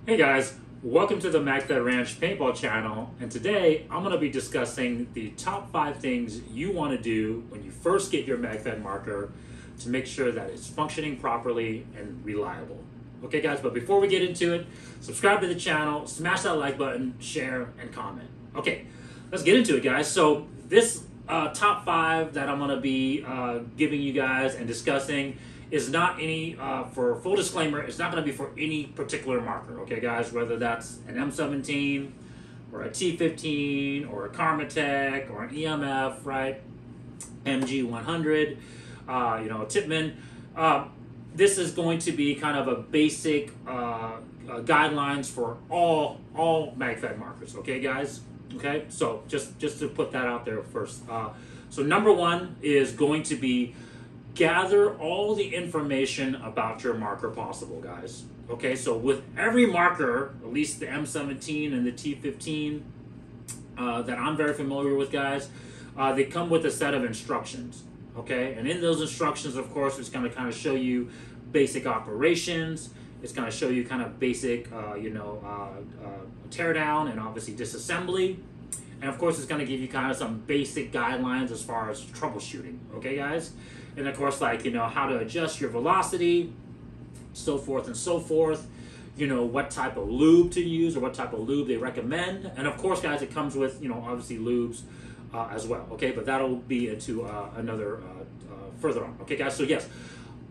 Hey guys, welcome to the Magfed Ranch Paintball channel, and today I'm going to be discussing the top 5 things you want to do when you first get your Magfed marker to make sure that it's functioning properly and reliable. Okay guys, but before we get into it, subscribe to the channel, smash that like button, share, and comment. Okay, let's get into it guys. So this top 5 that I'm going to be giving you guys and discussing is not any, for full disclaimer, it's not going to be for any particular marker, okay guys, whether that's an M17 or a T15 or a Karmatech or an EMF, right, MG100, Tipman. This is going to be kind of a basic guidelines for all Magfed markers, okay guys? Okay, so just to put that out there first. So number 1 is going to be gather all the information about your marker possible, guys. Okay, so with every marker, at least the M17 and the T15 that I'm very familiar with, guys, they come with a set of instructions. Okay, and in those instructions, of course, it's going to kind of show you basic operations. It's going to show you kind of basic, teardown and obviously disassembly. And of course, it's going to give you kind of some basic guidelines as far as troubleshooting. Okay, guys? And of course, like, how to adjust your velocity, so forth and so forth. What type of lube to use or what type of lube they recommend. And of course, guys, it comes with, obviously lubes as well. Okay, but that'll be into another further on. Okay, guys, so yes,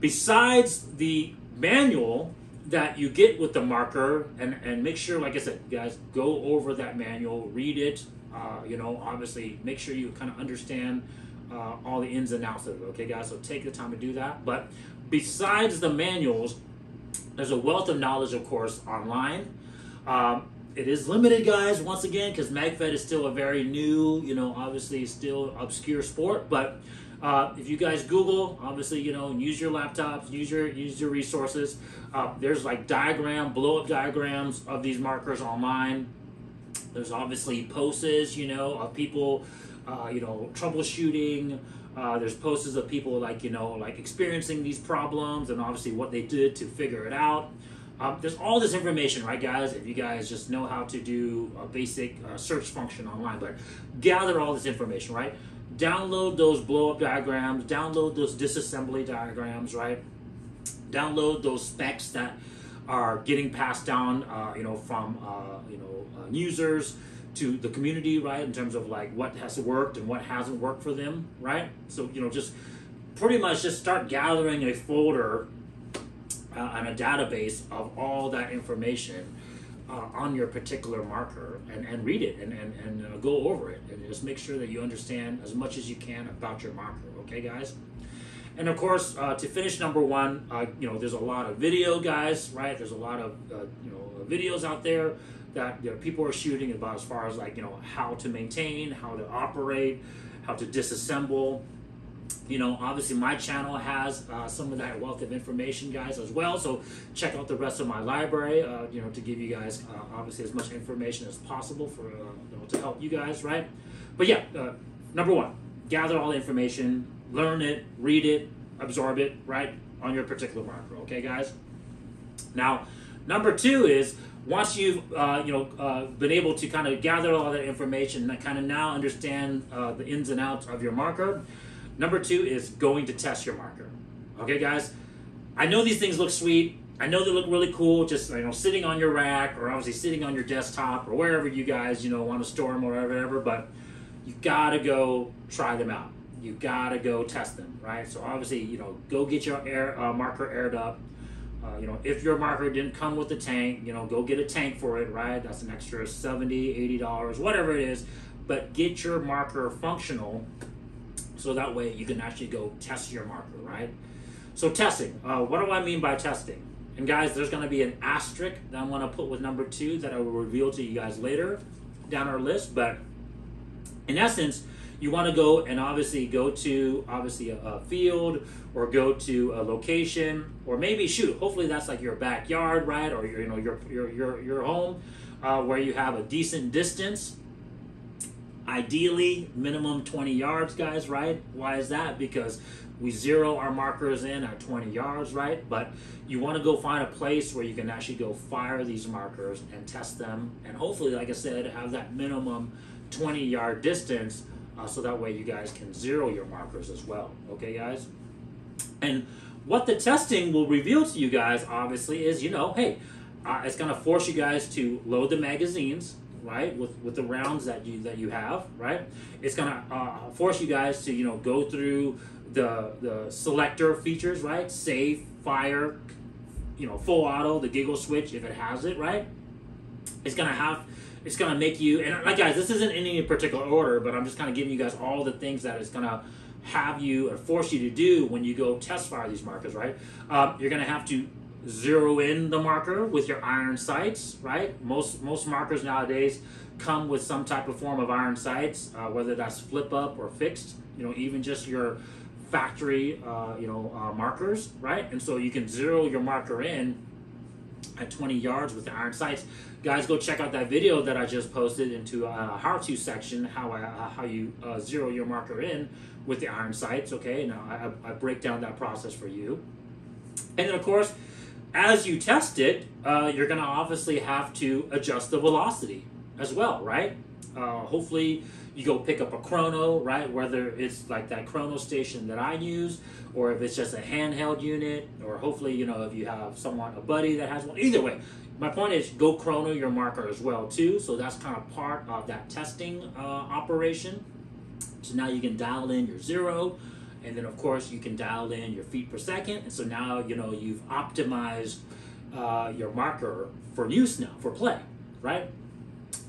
besides the manual that you get with the marker, and make sure, like I said, guys, go over that manual, read it, obviously make sure you kind of understand all the ins and outs of it, okay guys? So take the time to do that. But besides the manuals, there's a wealth of knowledge, of course, online. It is limited, guys, once again, because Magfed is still a very new, obviously still obscure sport. But if you guys Google, obviously, use your laptops, use your resources. There's like blow-up diagrams of these markers online. There's obviously posts, of people, troubleshooting. There's posts of people like experiencing these problems and obviously what they did to figure it out. There's all this information, right, guys? If you guys just know how to do a basic search function online, but gather all this information, right? Download those blow-up diagrams, download those disassembly diagrams, right? Download those specs that are getting passed down, from users to the community, right? In terms of like what has worked and what hasn't worked for them, right? So just pretty much just start gathering a folder and a database of all that information on your particular marker, and read it and go over it and just make sure that you understand as much as you can about your marker, okay guys? And of course, to finish number 1, there's a lot of video, guys, right? There's a lot of videos out there that people are shooting about as far as like how to maintain, how to operate, how to disassemble. Obviously my channel has some of that wealth of information, guys, as well. So check out the rest of my library, to give you guys obviously as much information as possible for to help you guys, right? But yeah, number 1, gather all the information, learn it, read it, absorb it, right, on your particular marker. Okay, guys. Now, number 2 is once you've been able to kind of gather all that information and kind of now understand the ins and outs of your marker. Number 2 is going to test your marker. Okay, guys? I know these things look sweet. I know they look really cool, just sitting on your rack or obviously sitting on your desktop or wherever you guys want to store them or whatever. But you gotta go try them out. You gotta go test them, right? So obviously, go get your marker aired up. If your marker didn't come with the tank, go get a tank for it, right? That's an extra $70, $80, whatever it is. But get your marker functional, so that way you can actually go test your marker, right? So testing, what do I mean by testing? And guys, there's gonna be an asterisk that I'm gonna put with number 2 that I will reveal to you guys later down our list. But in essence, you wanna go and obviously go to a field or go to a location, or maybe hopefully that's like your backyard, right? Or your home where you have a decent distance. Ideally, minimum 20 yards, guys, right? Why is that? Because we zero our markers in at 20 yards, right? But you want to go find a place where you can actually go fire these markers and test them, and hopefully, like I said, have that minimum 20-yard distance, so that way you guys can zero your markers as well. Okay, guys? And what the testing will reveal to you guys, obviously, is, you know, hey, it's going to force you guys to load the magazines, right, with the rounds that you have, right? It's going to force you guys to, you know, go through the selector features, right? Save, fire, you know, full auto, the giggle switch if it has it, right? It's gonna make you, and like guys, this isn't in any particular order, but I'm just kind of giving you guys all the things that it's gonna have you or force you to do when you go test fire these markers, right? You're gonna have to zero in the marker with your iron sights, right? Most markers nowadays come with some type of form of iron sights, whether that's flip up or fixed, you know, even just your factory, markers, right? And so you can zero your marker in at 20 yards with the iron sights. Guys, go check out that video that I just posted into a how-to section, how you zero your marker in with the iron sights. Okay, now I break down that process for you. And then of course, as you test it, you're going to obviously have to adjust the velocity as well, right? Hopefully you go pick up a chrono, right? Whether it's like that chrono station that I use, or if it's just a handheld unit, or hopefully, you know, if you have a buddy that has one. Either way, my point is go chrono your marker as well too. So that's kind of part of that testing operation. So now you can dial in your zero, and then of course you can dial in your feet per second. And so now, you know, you've optimized your marker for use now, for play, right?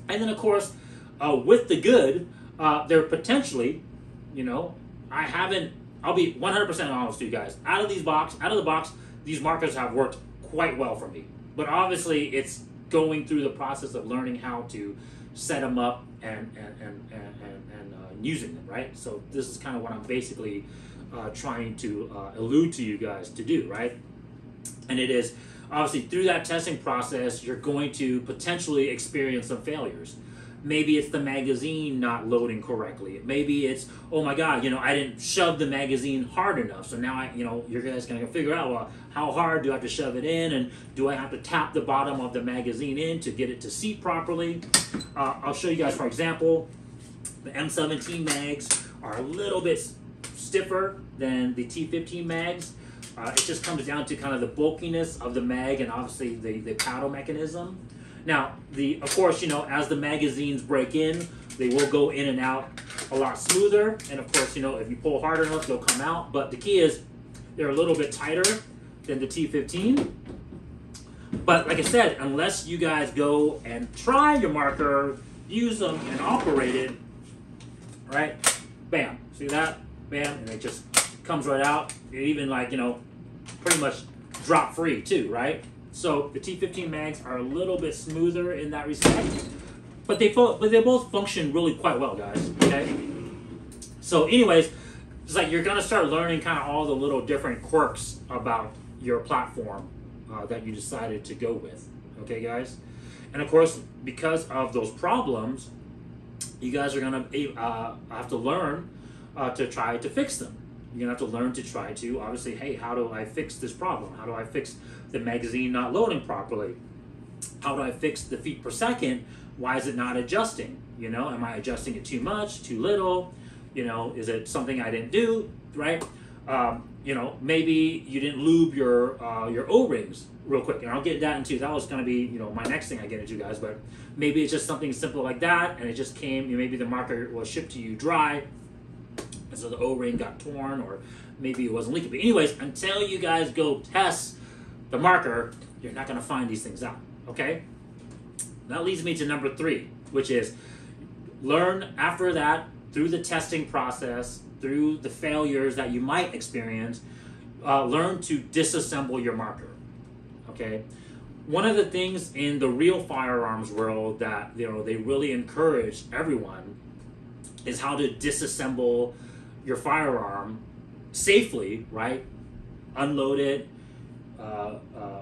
And then of course, with the good, there potentially, you know, I'll be 100% honest with you guys. Out of the box, these markers have worked quite well for me. But obviously, it's going through the process of learning how to set them up and using them, right? So this is kind of what I'm basically trying to allude to you guys to do, right? And it is, obviously, through that testing process, you're going to potentially experience some failures. Maybe it's the magazine not loading correctly. Maybe it's, oh my God, you know, I didn't shove the magazine hard enough. So now you're guys gonna figure out, well, how hard do I have to shove it in, and do I have to tap the bottom of the magazine in to get it to seat properly? I'll show you guys, for example, the M17 mags are a little bit stiffer than the T15 mags. It just comes down to kind of the bulkiness of the mag and obviously the paddle mechanism. Now, of course, you know, as the magazines break in, they will go in and out a lot smoother. And of course, you know, if you pull hard enough, they'll come out. But the key is they're a little bit tighter than the T15. But like I said, unless you guys go and try your marker, use them and operate it, right? Bam, see that? Bam, and it just comes right out. It even, like, you know, pretty much drop free too, right? So the T15 mags are a little bit smoother in that respect, but they both function really quite well, guys. Okay. So, anyways, it's like you're gonna start learning kind of all the little different quirks about your platform that you decided to go with. Okay, guys. And of course, because of those problems, you guys are gonna have to learn to try to fix them. You're gonna have to learn to try to, obviously, hey, how do I fix this problem? How do I fix the magazine not loading properly? How do I fix the feet per second? Why is it not adjusting? You know, am I adjusting it too much, too little? You know, is it something I didn't do, right? You know, maybe you didn't lube your O-rings real quick. And I'll get that into, that was gonna be, you know, my next thing I get into, guys, but maybe it's just something simple like that, and it just came, maybe the marker was shipped to you dry, and so the O-ring got torn, or maybe it wasn't leaking. But anyways, until you guys go test the marker, you're not gonna find these things out, okay? That leads me to number 3, which is learn after that, through the testing process, through the failures that you might experience, learn to disassemble your marker, okay? One of the things in the real firearms world that, you know, they really encourage everyone is how to disassemble your firearm safely, right? Unload it,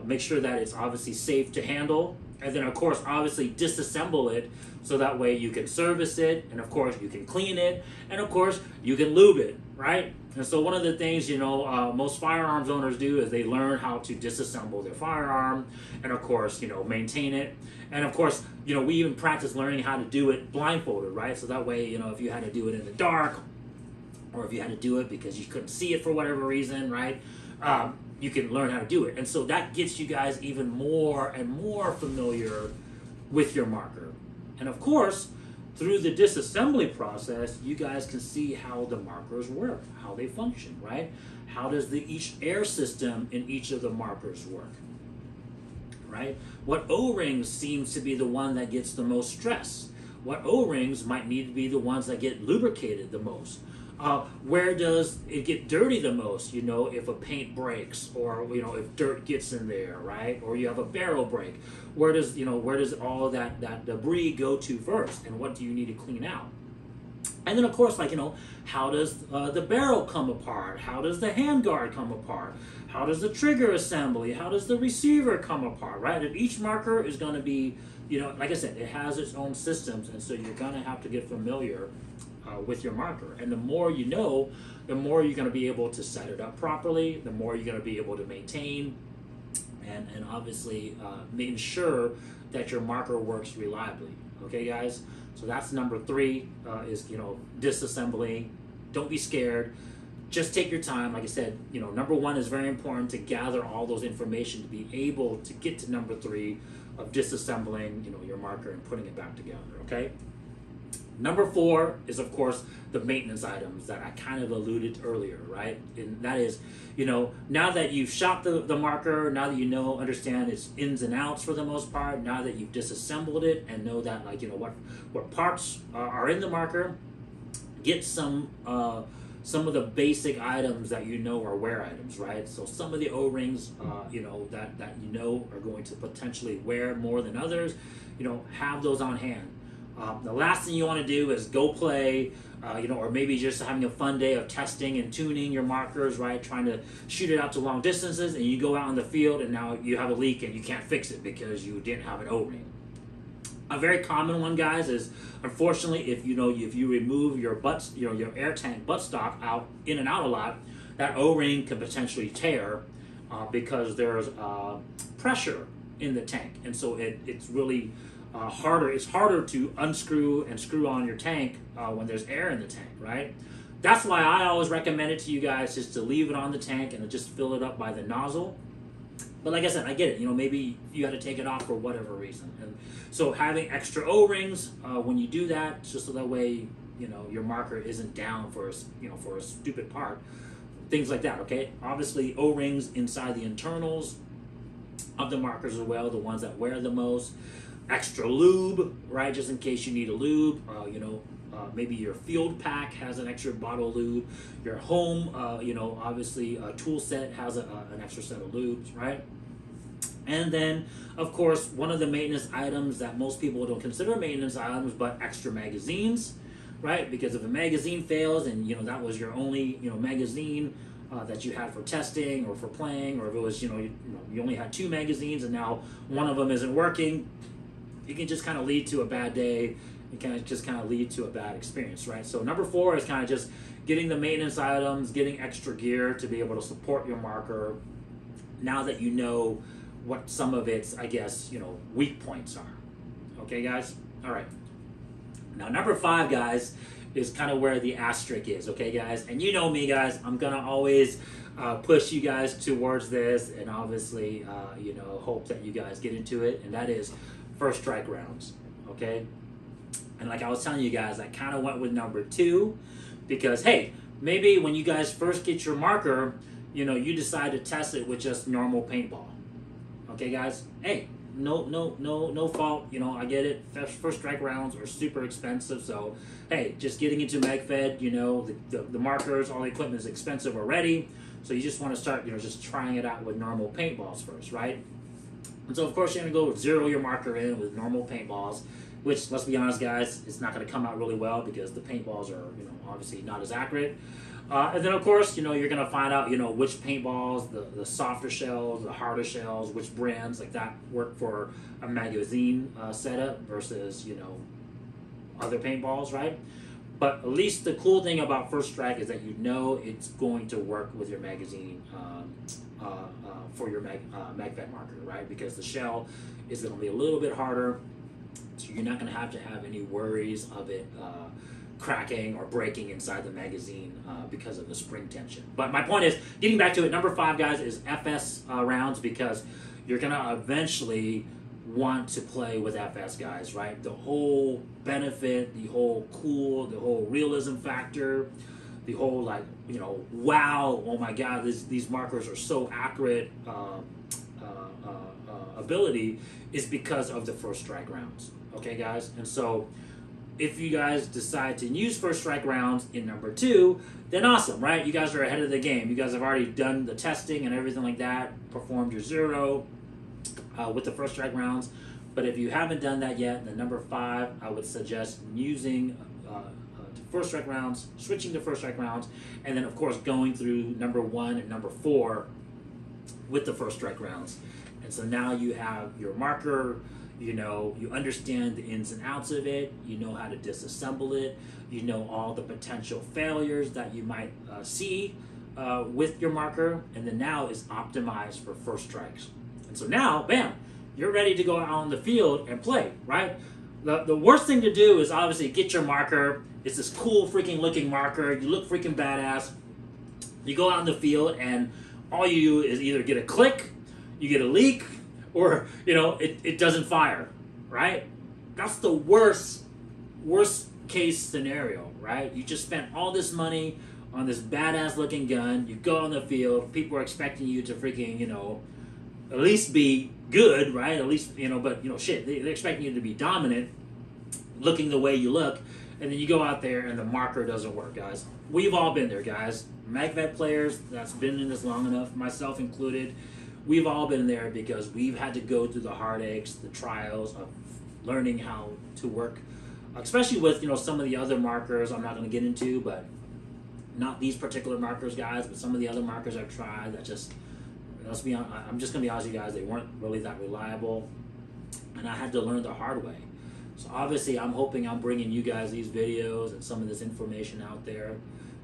make sure that it's obviously safe to handle, and then of course obviously disassemble it so that way you can service it, and of course you can clean it, and of course you can lube it, right? And so one of the things, most firearms owners do is they learn how to disassemble their firearm and, of course, maintain it. And, of course, we even practice learning how to do it blindfolded, right? So that way, if you had to do it in the dark or if you had to do it because you couldn't see it for whatever reason, right, you can learn how to do it. And so that gets you guys even more and more familiar with your marker. And, of course, through the disassembly process, you guys can see how the markers work, how they function, right? How does each air system in each of the markers work, right? What O-rings seems to be the one that gets the most stress? What O-rings might need to be the ones that get lubricated the most? Where does it get dirty the most? If a paint breaks, or if dirt gets in there, right? Or you have a barrel break. Where does all that debris go to first, and what do you need to clean out? And then, of course, how does the barrel come apart? How does the handguard come apart? How does the trigger assembly? How does the receiver come apart, right? And each marker is going to be, like I said, it has its own systems, and so you're going to have to get familiar with your marker. And the more you know, the more you're going to be able to set it up properly, the more you're going to be able to maintain, and obviously making sure that your marker works reliably. Okay, guys? So that's number 3, is, disassembly. Don't be scared. Just take your time. Like I said, number 1 is very important to gather all those information to be able to get to number 3 of disassembling, your marker and putting it back together, okay? Number 4 is, of course, the maintenance items that I kind of alluded to earlier, right? And that is, now that you've shot the marker, now that understand its ins and outs for the most part, now that you've disassembled it and know that, what parts are in the marker, get some of the basic items that are wear items, right? So some of the O-rings, that are going to potentially wear more than others, have those on hand. The last thing you want to do is go play, or maybe just having a fun day of testing and tuning your markers, right? Trying to shoot it out to long distances, and you go out in the field and now you have a leak and you can't fix it because you didn't have an O-ring. A very common one, guys, is unfortunately if you remove your your air tank buttstock out in and out a lot, that O-ring can potentially tear because there's pressure in the tank, and so it's really harder. It's harder to unscrew and screw on your tank when there's air in the tank, right? That's why I always recommend it to you guys just to leave it on the tank and just fill it up by the nozzle. But like I said, I get it. Maybe you got to take it off for whatever reason. And so having extra O-rings when you do that, just so that way your marker isn't down for a stupid part, things like that. Okay. Obviously, O-rings inside the internals of the markers as well, the ones that wear the most. Extra lube, right, just in case you need a lube. Maybe your field pack has an extra bottle of lube. Your home, obviously a tool set has an extra set of lubes, right? And then, of course, one of the maintenance items that most people don't consider maintenance items, but extra magazines, right? Because if a magazine fails and, that was your only, magazine that you had for testing or for playing, or if it was, you only had 2 magazines and now one of them isn't working, it can just kind of lead to a bad day. It can just kind of lead to a bad experience, right? So number 4 is kind of just getting the maintenance items, getting extra gear to be able to support your marker now that you know what some of its, I guess, weak points are. Okay, guys? All right. Now, number 5, guys, is kind of where the asterisk is, okay, guys? And you know me, guys. I'm going to always push you guys towards this and obviously, hope that you guys get into it, and that is first strike rounds, okay? And like I was telling you guys, I kind of went with number 2 because, hey, maybe when you guys first get your marker, you decide to test it with just normal paintball. Okay, guys? Hey, no fault. I get it. First strike rounds are super expensive, so hey, just getting into Magfed, the markers, all the equipment is expensive already, so you just want to start, just trying it out with normal paintballs first, right? And so, of course, you're going to go zero your marker in with normal paintballs, which, let's be honest, guys, it's not going to come out really well because the paintballs are, obviously not as accurate. And then, of course, you're going to find out, which paintballs, the softer shells, the harder shells, which brands like that work for a magazine setup versus, other paintballs, right? But at least the cool thing about First Strike is that you know it's going to work with your magazine for your Magfed marker, right? Because the shell is going to be a little bit harder, so you're not going to have any worries of it cracking or breaking inside the magazine because of the spring tension. But my point is, getting back to it, number 5, guys, is FS rounds, because you're going to eventually want to play with FS, guys, right? The whole benefit, the whole cool, the whole realism factor, the whole, like, you know, wow, oh my God, these markers are so accurate ability is because of the First Strike rounds. Okay, guys? And so if you guys decide to use First Strike rounds in number 2, then awesome, right? You guys are ahead of the game. You guys have already done the testing and everything like that, performed your 0 with the First Strike rounds. But if you haven't done that yet, then number 5, I would suggest using First Strike rounds, switching to First Strike rounds, and then of course going through number 1 and number 4 with the First Strike rounds. And so now you have your marker, you know, you understand the ins and outs of it, you know how to disassemble it, you know all the potential failures that you might see with your marker, and then now it's optimized for first strikes. And so now, bam, you're ready to go out on the field and play, right? The worst thing to do is obviously get your marker. It's this cool freaking looking marker. You look freaking badass. You go out in the field and all you do is either get a click, you get a leak, or, you know, it doesn't fire, right? That's the worst case scenario, right? You just spent all this money on this badass looking gun. You go on the field, people are expecting you to freaking, you know, at least be good, right? At least, you know, but, you know, shit, they're expecting you to be dominant, looking the way you look, and then you go out there and the marker doesn't work, guys. We've all been there, guys. Magfed players that's been in this long enough, myself included, we've all been there because we've had to go through the heartaches, the trials of learning how to work, especially with, you know, some of the other markers I'm not going to get into, but not these particular markers, guys, but some of the other markers I've tried that just, let's be honest, I'm just going to be honest with you guys, they weren't really that reliable, and I had to learn the hard way. So obviously I'm hoping I'm bringing you guys these videos and some of this information out there.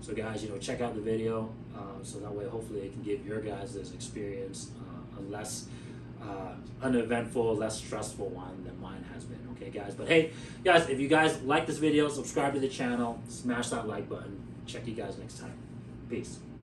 So guys, you know, check out the video so that way hopefully it can give your guys this experience a less uneventful, less stressful one than mine has been. Okay, guys? But hey, guys, if you guys like this video, subscribe to the channel, smash that like button. Check you guys next time. Peace.